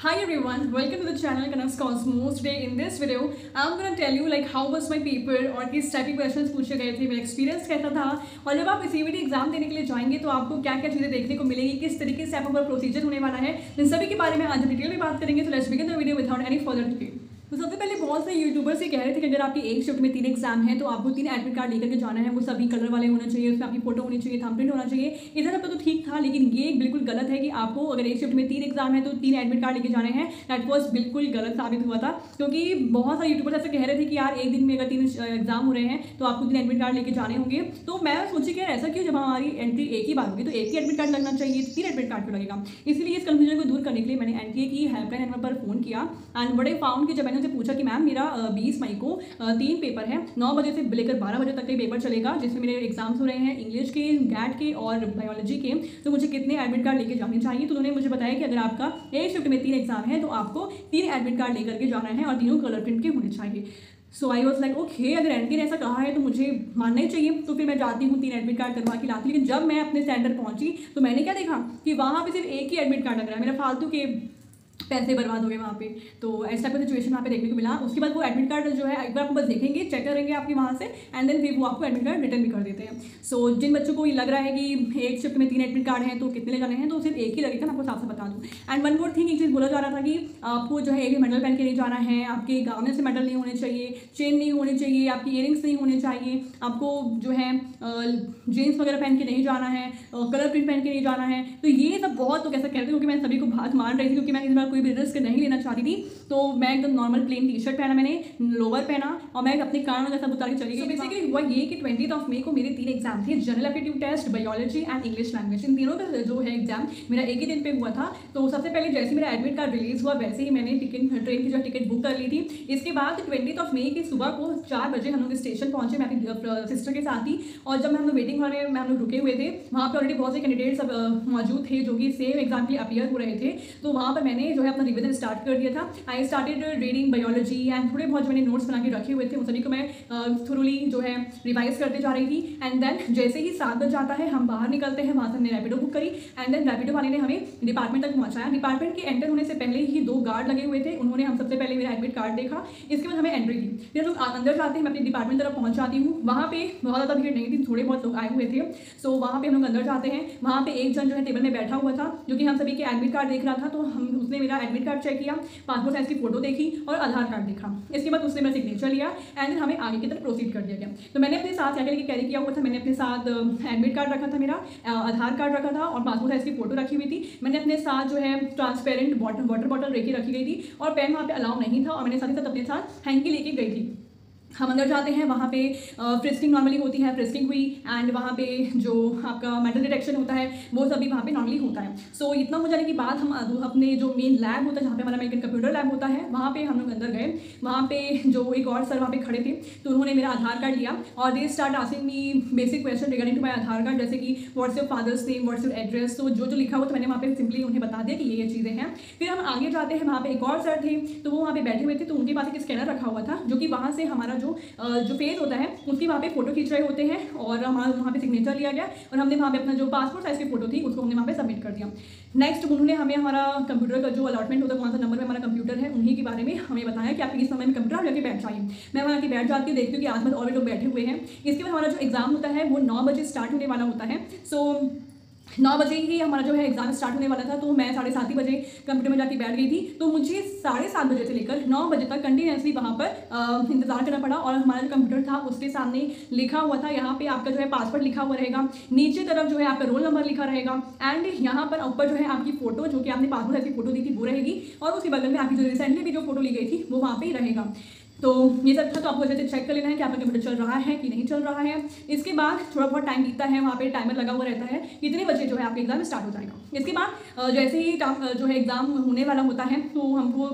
Hi everyone, welcome to the channel Kanas Cosmos. Today in this video, I'm gonna tell you like how was my paper और किस type के questions पूछे गए थे, मेरा experience कैसा था और जब आप सीवीटी एग्जाम देने के लिए जाएंगे तो आपको क्या क्या चीज़ें देखने को मिलेगी, किस तरीके से आपका प्रोसीजर होने वाला है, इन सभी के बारे में आज डिटेल में बात करेंगे। तो let's begin the video without any further delay. तो सबसे पहले बहुत से यूट्यूबर्स ये कह रहे थे कि अगर आपकी एक शिफ्ट में 3 एग्जाम है तो आपको 3 एडमिट कार्ड लेकर के जाना है, वो सभी कलर वाले होने चाहिए, उसमें आपकी फोटो होनी चाहिए, थंबप्रिंट होना चाहिए। इधर सब तो ठीक था, लेकिन ये बिल्कुल गलत है कि आपको अगर एक शिफ्ट में 3 एग्जाम है तो 3 एडमिट कार्ड लेके जाने हैं। दैट वॉज बिल्कुल गलत साबित हुआ था, क्योंकि बहुत सारे यूट्यूबर्स ऐसे कह रहे थे कि यार एक दिन में अगर 3 एग्जाम हो रहे हैं तो आपको 3 एडमिट कार्ड लेके जाने होंगे। तो मैं सोची कि यार ऐसा क्यों, जब हमारी एंट्री एक ही बार होगी तो एक ही एडमिट कार्ड लगना चाहिए, 3 एडमिट कार्ड क्यों लगेगा। इसलिए इस कन्फ्यूजन को दूर करने के लिए मैंने एनटीए की हेल्पलाइन नंबर पर फोन किया एंड बड़े फाउंड कि जब मैंने उनसे पूछा कि मैम मेरा 20 मई को 3 पेपर है, 9 बजे से लेकर 12 बजे तक का पेपर चलेगा, जिसमें मेरे एग्जाम्स हो रहे हैं इंग्लिश के, गैट के और बायोलॉजी के, तो मुझे कितने एडमिट कार्ड लेके जाने चाहिए। तो उन्होंने मुझे बताया कि अगर आपका एक शिफ्ट में 3 एग्जाम है तो आपको 3 एडमिट कार्ड लेकर के जाना है और तीनों कलर प्रिंट के होने चाहिए। सो आई वॉज लाइक ओके, अगर एनटी ने ऐसा कहा है तो मुझे मानना ही चाहिए। तो फिर मैं जाती हूँ 3 एडमिट कार्ड करवा के लाती। लेकिन जब मैं अपने सेंटर पहुंची तो मैंने क्या देखा कि वहाँ पे सिर्फ एक ही एडमिट कार्ड लग रहा है, मेरा फालतू के पैसे बर्बाद हो गए वहाँ पे। तो ऐसा टाइप का सिचुएशन वहाँ पे देखने को मिला। उसके बाद वो एडमिट कार्ड जो है एक बार आपको बस देखेंगे, चेक करेंगे आपकी वहाँ से एंड देन फिर वो आपको एडमिट कार्ड रिटर्न भी कर देते हैं। सो जिन बच्चों को ये लग रहा है कि एक शिफ्ट में 3 एडमिट कार्ड हैं तो कितने ले जाने हैं, तो सिर्फ एक ही लगेगा। मैं आपको साफ साफ बता दूँ। एंड वन मोर थिंग, एक चीज़ बोला जा रहा था कि आपको जो है एक मेडल पहन के नहीं जाना है, आपके गाउन से मेडल नहीं होने चाहिए, चेन नहीं होनी चाहिए, आपकी इयरिंग्स नहीं होने चाहिए, आपको जो है जीन्स वगैरह पहन के नहीं जाना है, कलर प्रिंट पहन के नहीं जाना है। तो ये सब बहुत लोग ऐसा कहते हैं, क्योंकि मैं सभी को बात मान रही थी, क्योंकि मैं इस बार कोई भी रिस्क नहीं लेना चाहती थी। तो मैं एकदम नॉर्मल प्लेन टी शर्ट पहना, मैंने लोअर पहना और मैं अपने कान वगैरह सब उतार के चली गई। बेसिकली हुआ ये कि 20 मई को मेरे 3 एग्जाम थे, general aptitude test, biology and English language. इन तीनों का जो है एग्जाम मेरा एक ही दिन पे हुआ था। तो सबसे पहले जैसे मेरा एडमिट कार्ड रिलीज हुआ वैसे ही मैंने ट्रेन की जो टिकट बुक कर ली थी। इसके बाद 20 मई की सुबह को 4 बजे हम लोग स्टेशन पहुंचे, मैं अपनी सिस्टर के साथ ही। और जब हम लोग वेटिंग हॉल में हम लोग रुके हुए थे, वहाँ पे ऑलरेडी बहुत से कैंडिडेट्स मौजूद थे जो कि सेम एग्जाम के लिए अपीयर हो रहे थे। तो वहाँ पर मैंने जो है अपना रिविजन स्टार्ट कर दिया था। I started reading biology and थोड़े बहुत जो मैंने नोट्स बना के रखे हुए थे उन सभी को मैं थोरोली जो है रिवाइज करते जा रही थी। एंड देन जैसे ही 7 बज जाता है हम बाहर निकलते हैं, वहाँ से हमने रैपिडो बुक करी एंड देन रैपिडो वाले ने हमें डिपार्टमेंट तक पहुँचाया। डिपार्टमेंट के एंटर होने से पहले ही 2 गार्ड लगे हुए थे, उन्होंने हम सबसे पहले मेरा एडमिट कार्ड देखा, इसके बाद हमें एंट्री दी। फिर लोग अंदर जाते हैं, मैं अपनी डिपार्टमेंट तरफ पहुँच जाती हूँ। वहाँ पे बहुत ज़्यादा भीड़ नहीं थी, थोड़े बहुत लोग आए हुए थे। सो वहाँ पे हम लोग अंदर जाते हैं, वहाँ पे एक जन जो है टेबल में बैठा हुआ था जो कि हम सभी के एडमिट कार्ड देख रहा था। तो उसने मेरा एडमिट कार्ड चेक किया, पासपोर्ट साइज की फोटो देखी और आधार कार्ड देखा। इसके बाद उसने मेरा सिग्नेचर लिया एंड हमें आगे की तरफ प्रोसीड कर दिया गया। तो मैंने अपने साथ क्या क्या कैरी किया हुआ था, मैंने अपने साथ एडमिट कार्ड रखा था, मेरा आधार कार्ड रखा था और पासपोर्ट साइज की फोटो रखी हुई थी। मैंने अपने साथ जो है ट्रांसपेरेंट वाटर बॉटल रखी गई थी और पेन वहाँ पे अलाउ नहीं था और मैंने साथ ही साथ अपने साथ हैंकी लेके गई थी। हम अंदर जाते हैं, वहाँ पे फ्रिस्किंग नॉर्मली होती है, फ्रिस्किंग हुई एंड वहाँ पे जो आपका मेटल डिटेक्शन होता है वो सभी वहाँ पे नॉर्मली होता है। सो इतना हो जाने के बाद हम अपने जो मेन लैब होता है, जहाँ पे हमारा अमेरिकन कंप्यूटर लैब होता है, वहाँ पे हम लोग अंदर गए। वहाँ पे जो एक और सर वहाँ पे खड़े थे, तो उन्होंने मेरा आधार कार्ड लिया और they start asking me basic question regarding to my Aadhaar card, जैसे कि what's your father's name, what's your address. तो जो लिखा हुआ तो मैंने वहाँ पे सिंपली उन्हें बता दिया कि ये चीज़ें हैं। फिर हम आगे जाते हैं, वहाँ पे एक और सर थे, तो वो वहाँ पे बैठे हुए थे। तो उनके पास एक स्कैनर रखा हुआ था, जो कि वहाँ से हमारा जो फेस होता है उसकी वहाँ पे फोटो खींच रहे होते हैं और हमारा वहाँ पे सिग्नेचर लिया गया और हमने वहाँ पे अपना जो पासपोर्ट साइज की फोटो थी उसको हमने वहाँ पे सबमिट कर दिया। नेक्स्ट उन्होंने हमें हमारा कंप्यूटर का जो अलॉटमेंट होता है, कौन सा नंबर में हमारा कंप्यूटर है, उन्हीं के बारे में हमें बताया कि आप इस नंबर में कंप्यूटर आप जाके बैठ जाइए। मैं वहाँ के बैठ जाती हूँ, देखती हूँ कि आसपास और भी लोग बैठे हुए हैं। इसके बाद हमारा जो एग्जाम होता है वो 9 बजे स्टार्ट होने वाला होता है। सो 9 बजे ही हमारा जो है एग्जाम स्टार्ट होने वाला था। तो मैं 7:30 बजे कंप्यूटर में जाके बैठ गई थी। तो मुझे 7:30 बजे से लेकर 9 बजे तक कंटिन्यूसली वहाँ पर इंतजार करना पड़ा और हमारा जो कंप्यूटर था उसके सामने लिखा हुआ था, यहाँ पे आपका जो है पासवर्ड लिखा हुआ रहेगा, नीचे तरफ जो है आपका रोल नंबर लिखा रहेगा एंड यहाँ पर ऊपर जो है आपकी फोटो, जो कि आपने पासपोर्ट साइज की फोटो दी थी वो रहेगी और उसके बगल में आपकी जो रिसेंटली भी जो फोटो ली गई थी वो वहाँ पे ही रहेगा। तो ये सब था। तो आपको अच्छे से चेक कर लेना है कि आपका कंप्यूटर चल रहा है कि नहीं चल रहा है। इसके बाद थोड़ा बहुत टाइम बीतता है, वहाँ पे टाइमर लगा हुआ रहता है कितने बजे जो है आपका एग्जाम स्टार्ट हो जाएगा। इसके बाद जैसे ही जो है एग्जाम होने वाला होता है तो हमको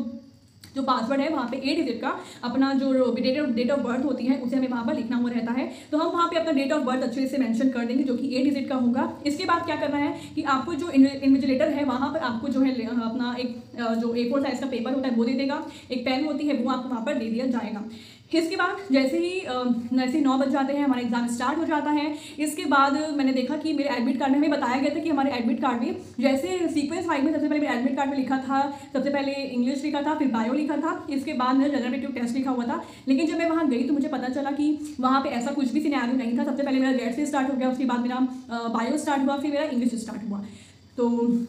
जो पासवर्ड है वहाँ पे 8 डिजिट का अपना जो डेट ऑफ बर्थ होती है उसे हमें वहाँ पर लिखना हुआ रहता है। तो हम वहाँ पे अपना डेट ऑफ बर्थ अच्छे से मेंशन कर देंगे जो कि 8 डिजिट का होगा। इसके बाद क्या करना है कि आपको जो इन्विजिलेटर है वहाँ पर आपको जो है अपना एक जो A4 साइज का पेपर होता है वो दे देगा, एक पेन होती है वो आपको वहाँ पर दे दिया जाएगा। इसके बाद जैसे ही 9 बज जाते हैं हमारा एग्जाम स्टार्ट हो जाता है। इसके बाद मैंने देखा कि मेरे एडमिट कार्ड में हमें बताया गया था कि हमारे एडमिट कार्ड में जैसे सीक्वेंस वाइज में सबसे पहले मेरे एडमिट कार्ड में लिखा था, सबसे पहले इंग्लिश लिखा था, फिर बायो लिखा था, इसके बाद मेरा जनरल एप्टीट्यूड टेस्ट लिखा हुआ था। लेकिन जब मैं वहाँ गई तो मुझे पता चला कि वहाँ पर ऐसा कुछ भी सिनेरियो नहीं था। सबसे पहले मेरा जेड से स्टार्ट हो गया, उसके बाद मेरा बायो स्टार्ट हुआ, फिर मेरा इंग्लिश स्टार्ट हुआ। तो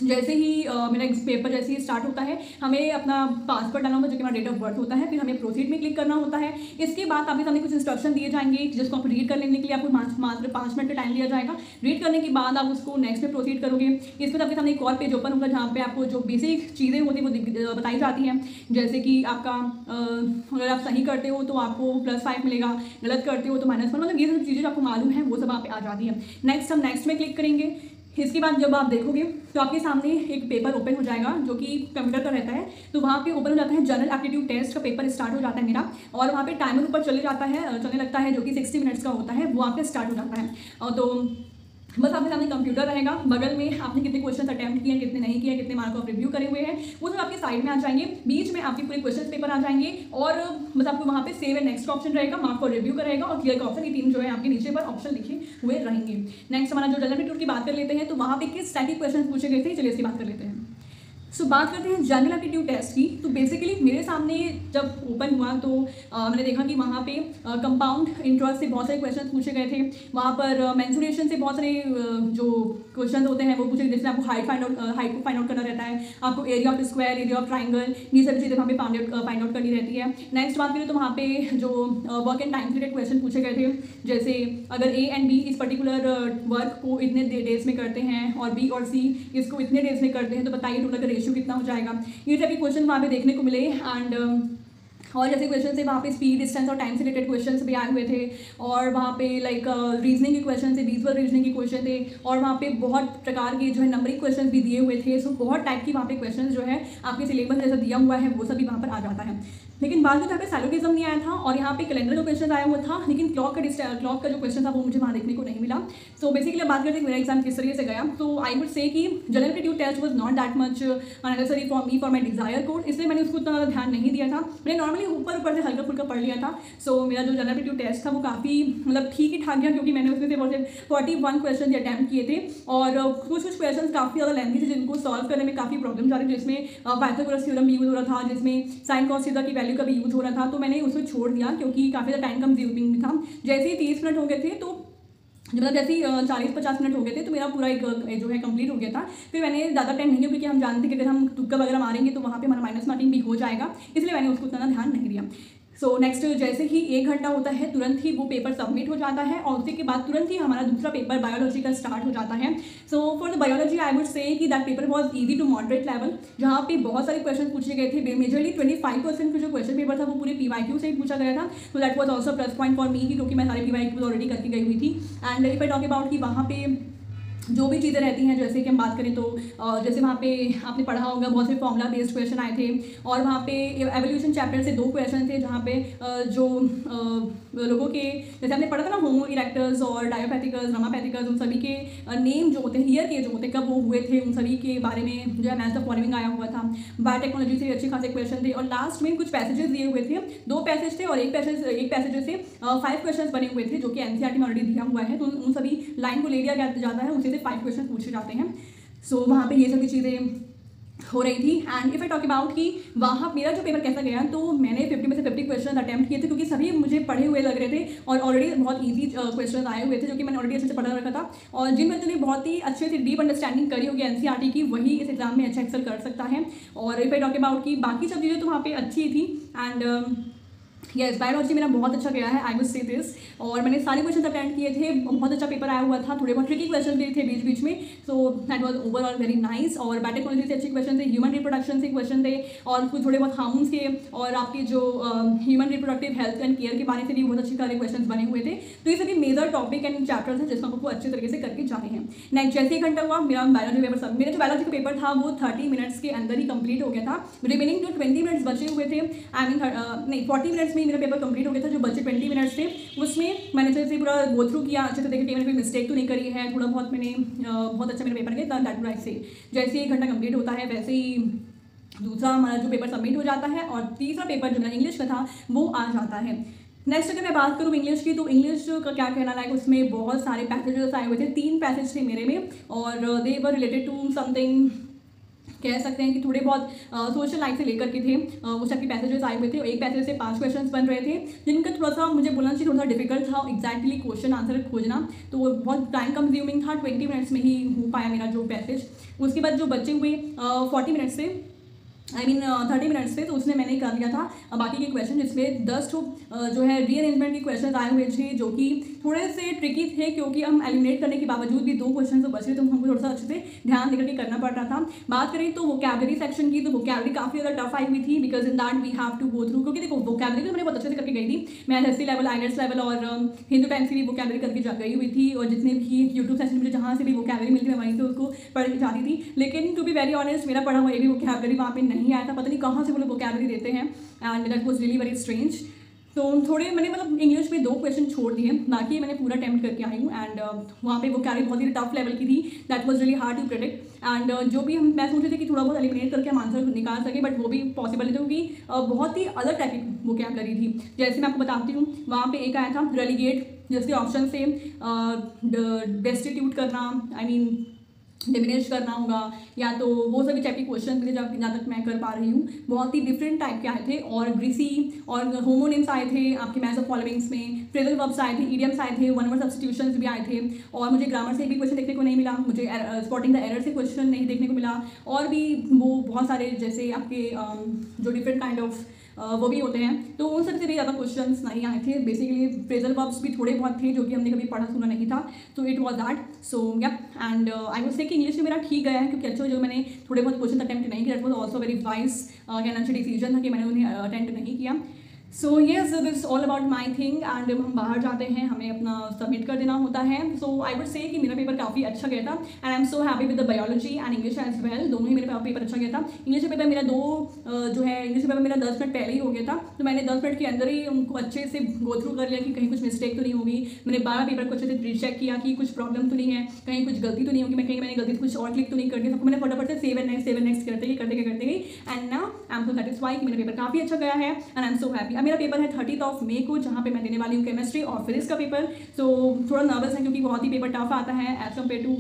जैसे ही मेरा पेपर जैसे ही स्टार्ट होता है हमें अपना पासवर्ड डालना होता है जो कि हमारा डेट ऑफ बर्थ होता है, फिर हमें प्रोसीड में क्लिक करना होता है। इसके बाद आपके सामने कुछ इंस्ट्रक्शन दिए जाएंगे जिसको आप रीड कर लेने के लिए आपको मात्र 5 मिनट का टाइम दिया जाएगा। रीड करने के बाद आप उसको नेक्स्ट में प्रोसीड करोगे। इसके बाद आपके सामने एक और पेज ओपन होगा जहाँ पे आपको जो बेसिक चीज़ें होती हैं वो बताई जाती हैं, जैसे कि आपका अगर आप सही करते हो तो आपको +5 मिलेगा, गलत करते हो तो -1, मतलब ये सब चीज़ें जो आपको मालूम है वो सब आप पे आ जाती है। नेक्स्ट हम नेक्स्ट में क्लिक करेंगे। इसके बाद जब आप देखोगे तो आपके सामने एक पेपर ओपन हो जाएगा जो कि कंप्यूटर का रहता है। तो वहाँ पे ओपन हो जाता है जनरल एप्टीट्यूड टेस्ट का पेपर स्टार्ट हो जाता है मेरा, और वहाँ पे टाइमर ऊपर चलने लगता है जो कि 60 मिनट्स का होता है, वो वहाँ पे स्टार्ट हो जाता है। तो बस आपके सामने कंप्यूटर रहेगा, बगल में आपने कितने क्वेश्चन अटैम्प्ट किए, कितने नहीं किए, कितने मार्क ऑफ रिव्यू करे हुए हैं, वो सब आपके साइड में आ जाएंगे। बीच में आपके पूरे क्वेश्चन पेपर आ जाएंगे और बस आपको वहाँ पे सेव एंड नेक्स्ट ऑप्शन रहेगा, मार्क फॉर रिव्यू का रहेगा और क्लियर का ऑप्शन। ये 3 जो है आपके नीचे पर ऑप्शन लिखे हुए रहेंगे। नेक्स्ट हमारा जो जनरल एप्टीट्यूड की बात कर लेते हैं, तो वहाँ पे किस टाइप के क्वेश्चन पूछे गए थे, चलिए इसकी बात कर लेते हैं। बात करते हैं जनरल एप्टीट्यूड टेस्ट की। तो बेसिकली मेरे सामने जब ओपन हुआ तो मैंने देखा कि वहाँ पे कंपाउंड इंटरेस्ट से बहुत सारे क्वेश्चन पूछे गए थे। वहाँ पर मेंसुरेशन से बहुत सारे जो क्वेश्चन होते हैं वो पूछे, जैसे आपको हाइट को फाइंड आउट करना रहता है, आपको area of square, area of triangle, ये सब चीज़ें वहाँ पे फाइंड आउट करनी रहती है। नेक्स्ट बात करें तो वहाँ पे जो work and time related question पूछे गए थे, जैसे अगर ए एंड बी इस पर्टिकुलर वर्क को इतने डेज में करते हैं और बी और सी इसको इतने डेज में करते हैं, तो बताइए टोटल का रेशियो कितना हो जाएगा। ये टाइप के क्वेश्चन वहाँ पे देखने को मिले। एंड और जैसे क्वेश्चन थे वहाँ पे स्पीड, डिस्टेंस और टाइम से रिलेटेड क्वेश्चंस भी आए हुए थे, और वहाँ पे लाइक रीजनिंग के क्वेश्चन थे, विजुअल रीजनिंग के क्वेश्चन थे, और वहाँ पे बहुत प्रकार के जो है नंबरिंग क्वेश्चन भी दिए हुए थे। सो बहुत टाइप की वहाँ पे क्वेश्चन जो है आपके सिलेबस जैसा दिया हुआ है वो सभी वहाँ पर आ जाता है। लेकिन बाद में यहाँ पे सैलोटिज्म नहीं आया था और यहाँ पे कैलेंडर का क्वेश्चन आया हुआ था, लेकिन क्लॉक का जो क्वेश्चन था वो मुझे वहाँ देखने को नहीं मिला। सो बेसिकली बात करते हैं मेरा एग्जाम किस तरीके से गया, तो आई वुड से कि general aptitude test was not that much necessary for my desire code, इसलिए मैंने उसको उतना ज़्यादा ध्यान नहीं दिया था। मैंने नॉर्मली ऊपर से हल्का फुल्का पढ़ लिया था। सो मेरा जो जनरल एप्टीट्यूड टेस्ट था वो काफ़ी मतलब ठीक ही ठाक गया, क्योंकि मैंने उसमें से बहुत 41 क्वेश्चन अटैम्प्ट किए थे और कुछ क्वेश्चन काफ़ी ज़्यादा लेंथी थे जिनको सॉल्व करने में काफ़ी प्रॉब्लम आ रही थी, जिसमें पाइथागोरस थ्योरम यूज हो रहा था, जिसमें साइन कॉस थीटा की वैल्यू का भी यूज हो रहा था। तो मैंने उसको छोड़ दिया क्योंकि काफ़ी ज़्यादा टाइम कंज्यूमिंग भी था। जैसे ही 30 मिनट हो गए थे तो मतलब जैसे ही 40-50 मिनट हो गए थे तो मेरा पूरा एक जो है कंप्लीट हो गया था। फिर मैंने ज़्यादा टाइम नहीं किया क्योंकि हम जानते थे कि अगर हम तुक्का वगैरह मारेंगे तो वहाँ पे हमारा माइनस मार्किंग भी हो जाएगा, इसलिए मैंने उसको उतना ध्यान नहीं दिया। सो नेक्स्ट जैसे ही 1 घंटा होता है तुरंत ही वो पेपर सबमिट हो जाता है और उसके बाद तुरंत ही हमारा दूसरा पेपर बायोलॉजी का स्टार्ट हो जाता है। So for the biology I would say कि that paper was easy to moderate level, जहाँ पे बहुत सारे क्वेश्चन पूछे गए थे। मेजरली 25% का जो क्वेश्चन पेपर था वो पूरे PYQ से ही पूछा गया था। So that was also plus point for me, क्योंकि मैं सारे PYQ ऑलरेडी करके गई हुई थी। And if I talk about कि वहाँ पे जो भी चीज़ें रहती हैं, जैसे कि हम बात करें तो जैसे वहाँ पे आपने पढ़ा होगा बहुत से फॉर्मूला बेस्ड क्वेश्चन आए थे, और वहाँ पे एवोल्यूशन चैप्टर से 2 क्वेश्चन थे जहाँ पे जो लोगों के जैसे आपने पढ़ा था ना होमो इरेक्टस और डायोपैथिकस, रामापैथिकस, उन सभी के नेम जो होते हैं, ईयर के जो होते हैं, कब वो हुए थे, उन सभी के बारे में जो है मैथ्स ऑफ फॉलोइंग आया हुआ था। बायोटेक्नोलॉजी से अच्छे खासे क्वेश्चन थे और लास्ट में कुछ पैसेजेस दिए हुए थे, 2 पैसेज थे और एक पैसेज से 5 क्वेश्चन बने हुए थे जो कि NCERT में ऑलरेडी दिया हुआ है। तो उन सभी लाइन को ले लिया जाता है, उसी से 5 क्वेश्चन पूछे जाते हैं। सो वहाँ पे ये सभी चीज़ें हो रही थी। And if I talk about कि वहाँ मेरा जो पेपर कैसा गया, तो मैंने 50 में से 50 क्वेश्चन अटैम्प्ट किए थे, क्योंकि सभी मुझे पढ़े हुए लग रहे थे और ऑलरेडी बहुत ईजी क्वेश्चन आए हुए थे जो कि मैंने ऑलरेडी अच्छे से पढ़ा रखा था। और जिन बच्चों ने बहुत ही अच्छे से डीप अंडरस्टैंडिंग करी होगी NCERT की, वही इस एग्जाम में अच्छा एक्सेल कर सकता है। और इफ आई टॉक अबाउट कि बाकी सब चीज़ें तो वहाँ पर अच्छी थी। एंड यस, बायोलॉजी मेरा बहुत अच्छा गया है, आई वुड से दिस। और मैंने सारे क्वेश्चन अटेंड किए थे, बहुत अच्छा पेपर आया हुआ था, थोड़े बहुत ट्रिकी क्वेश्चन भी थे बीच बीच में। So that was overall very nice. और बायोटेक्नोलॉजी से अच्छे क्वेश्चन थे, ह्यूमन रिप्रोडक्शन से क्वेश्चन थे, और कुछ थोड़े बहुत हार्मोन्स के और आपके जो human reproductive health and care के बारे से भी बहुत अच्छे सारे क्वेश्चन बने हुए थे। तो ये सभी मेजर टॉपिक एंड चैप्टर्स हैं जिसको आपको अच्छे तरीके से करके जाने हैं। नेक्स्ट जैसे 1 घंटा हुआ मेरा बायोलॉजी पेपर, मेरा जो बायोलॉजी का पेपर था वो 30 मिनट्स के अंदर ही कंप्लीट हो गया था। रिमेनिंग जो 20 मिनट्स बचे हुए थे, आई मीन नहीं 40 मिनट्स में मेरा पेपर कंप्लीट हो गया था। जो बचे 20 मिनट्स थे उसमें मैंने जैसे पूरा गो थ्रू किया, अच्छे से देखा कि मैंने कोई मिस्टेक तो नहीं करी है, थोड़ा बहुत मैंने बहुत अच्छा मेरा पेपर गया, दैट वुड आई से। जैसे 1 घंटा कंप्लीट होता है वैसे ही दूसरा हमारा जो पेपर सबमिट हो जाता है और तीसरा पेपर जो मेरा इंग्लिश का था वो आ जाता है। नेक्स्ट अगर मैं बात करूँ इंग्लिश की, तो इंग्लिश का क्या कहना, लाइक उसमें बहुत सारे पैसेजेस आए हुए थे, 3 पैसेज थे मेरे में और दे वर रिलेटेड टू समथिंग, कह सकते हैं कि थोड़े बहुत सोशल लाइफ से लेकर के थे, उस टाइप के पैसेजेस आए हुए थे और एक पैसेज से 5 क्वेश्चंस बन रहे थे जिनका थोड़ा सा मुझे बोलना चाहिए थोड़ा सा डिफिकल्ट था एग्जैक्टली क्वेश्चन आंसर खोजना, तो वो बहुत टाइम कंज्यूमिंग था। 20 मिनट्स में ही हो पाया मेरा जो पैसेज। उसके बाद जो बचे हुए 40 मिनट्स से 30 मिनट्स से, तो उसने मैंने कर लिया था बाकी के क्वेश्चन, जिसमें 10 जो है रीअरेंजमेंट के क्वेश्चन आए हुए थे जो कि थोड़े से ट्रिकी थे, क्योंकि हम एलिमिनेट करने के बावजूद भी 2 क्वेश्चन तो बचे, तो हमको थोड़ा सा अच्छे से ध्यान देकर के करना पड़ रहा था। बात करें तो वोकैबुलरी सेक्शन की, तो वोकैबुलरी काफ़ी ज़्यादा टफ आई हुई थी, because in that we have to go through, क्योंकि देखो वोकैबुलरी तो मैंने बहुत अच्छे से करके गई थी। मैं एसएससी लेवल, आईएलटीएस लेवल और हिंदू टाइम्स की भी वोकैबुलरी करके गई हुई थी, और जितने भी यूट्यूब सेशन मुझे जहाँ से भी वोकैबुलरी मिलती है वहीं से उसको पढ़ के जाती थी। लेकिन टू बी वेरी ऑनेस्ट, मेरा पढ़ा हुआ ये भी वोकैबुलरी वहाँ पे नहीं आया था, पता नहीं कहाँ से वो लोग वोकैबुलरी देते हैं, and that was really very strange. तो थोड़े मैंने मतलब इंग्लिश में 2 क्वेश्चन छोड़ दिए, बाकी मैंने पूरा अटेम्प्ट करके आई हूँ, एंड वहाँ पे वोकैबुलरी बहुत ही टफ लेवल की थी, that was really hard to predict. And जो भी मैं सोच रही थी कि थोड़ा बहुत एलिमिनेट करके हम आंसर निकाल सके, बट वो भी पॉसिबल नहीं था, क्योंकि बहुत ही अलग टाइप की वोकैबुलरी थी। जैसे मैं आपको बताती हूँ, वहाँ पे एक आया था रेलिगेट, जिसके ऑप्शन से डेस्टिट्यूट करना, डिमिनिश करना होगा, या तो वो सभी टाइप के क्वेश्चन मुझे जहाँ तक मैं कर पा रही हूँ बहुत ही डिफरेंट टाइप के आए थे, और ग्रीसी और होमोनिम्स आए थे आपके मैथ्स ऑफ फॉलोइंग्स में, फ्रेजल वर्ब्स आए थे, इडियम्स आए थे, वन वर्ड सब्स्टिट्यूशंस भी आए थे, और मुझे ग्रामर से भी क्वेश्चन देखने को नहीं मिला, मुझे स्पॉटिंग द एरर से क्वेश्चन नहीं देखने को मिला, और भी वो बहुत सारे जैसे आपके जो डिफरेंट काइंड ऑफ वो भी होते हैं, तो उन सब से भी ज़्यादा क्वेश्चंस नहीं आए थे। बेसिकली फ्रेजल वर्ब्स भी थोड़े बहुत थे जो कि हमने कभी पढ़ा सुना नहीं था, तो इट वाज दैट। सो या एंड आई वुड से कि इंग्लिश में मेरा ठीक गया है, क्योंकि अच्छा जो मैंने थोड़े बहुत क्वेश्चन अटेम्प्ट नहीं किया, that was also very wise कहना चाहिए डिसीजन था कि मैंने उन्हें अटेम्प्ट नहीं किया। So yes, this all about my thing, and जब हम बाहर जाते हैं हमें अपना सबमिट कर देना होता है। सो आई वुड से कि मेरा पेपर काफ़ी अच्छा गया था, and I am so happy with the biology and English as well, दोनों ही मेरे पेपर अच्छा गया था। इंग्लिश पेपर मेरा जो है इंग्लिश पेपर मेरा 10 मिनट पहले ही हो गया था, तो मैंने 10 मिनट के अंदर ही उनको अच्छे से गो थ्रू कर लिया कि कहीं कुछ मिस्टेक तो नहीं होगी। मैंने 12 पेपर को अच्छे से रीचेक किया कि कुछ प्रॉब्लम तो नहीं है, कहीं कुछ गलती तो नहीं होगी, मैंने गलती कुछ और क्लिक तो नहीं कर दी, सबको मैंने फटाफट से सेव एंड नेक्स्ट करते गई, and now I am so satisfied कि मेरा पेपर काफ़ी अच्छा गया है, and I am so happy. अब मेरा पेपर है 30 मई को, जहाँ पे मैं देने वाली हूँ केमिस्ट्री और फिजिक्स का पेपर। सो थोड़ा नर्वस है, क्योंकि बहुत ही पेपर टफ आता है एज कम्पेयर टू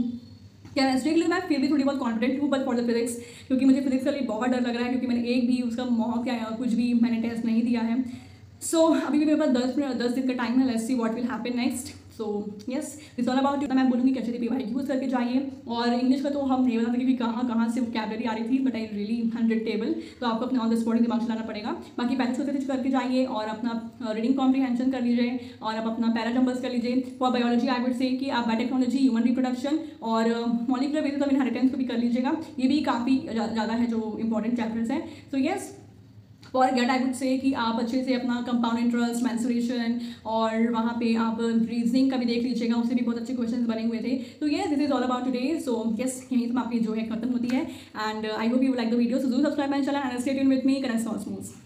केमिस्ट्री के लिए। मैं फिर भी थोड़ी बहुत कॉन्फिडेंट हूँ, बट फॉर द फिजिक्स, क्योंकि मुझे फिजिक्स के लिए बहुत डर लग रहा है, क्योंकि मैंने एक भी उसका मॉक या कुछ भी मैंने टेस्ट नहीं दिया है। सो अभी भी मेरे पास 10 दिन का टाइम है, let's see what will happen next. So yes, this all about it. मैं बोलूँगी कि अच्छे से पीवाई यूज़ करके जाइए, और इंग्लिश का तो हम नहीं बता सकते कि कहाँ से वोकैबुलरी आ रही थी, बट आई रियली 100 टेबल, तो आपको अपने ऑन द स्पॉट दिमाग चलाना पड़ेगा। बाकी पैरेंट्स को करके जाइए और अपना रीडिंग कॉम्प्रीहेंशन कर लीजिए, और आप अपना पैरा नंबर्स कर लीजिए। For biology I would say कि आप बायोटेक्नोलॉजी, ह्यूमन रिप्रोडक्शन और मॉलिक्यूलर बेसिस ऑफ इनहेरिटेंस को भी कर लीजिएगा, ये भी काफ़ी ज़्यादा है जो इंपॉर्टेंट चैप्टर्स हैं। So yes, for GATE I would say कि आप अच्छे से अपना कंपाउंड इंटरेस्ट, मेंसुरेशन, और वहाँ पे आप रीजनिंग का भी देख लीजिएगा, उससे भी बहुत अच्छे क्वेश्चंस बने हुए थे। तो ये this is all about today. So yes, यहीं से आपकी जो है खत्म होती है, and I hope you like the video. So do subscribe my channel and stay tuned with me, connect smooth.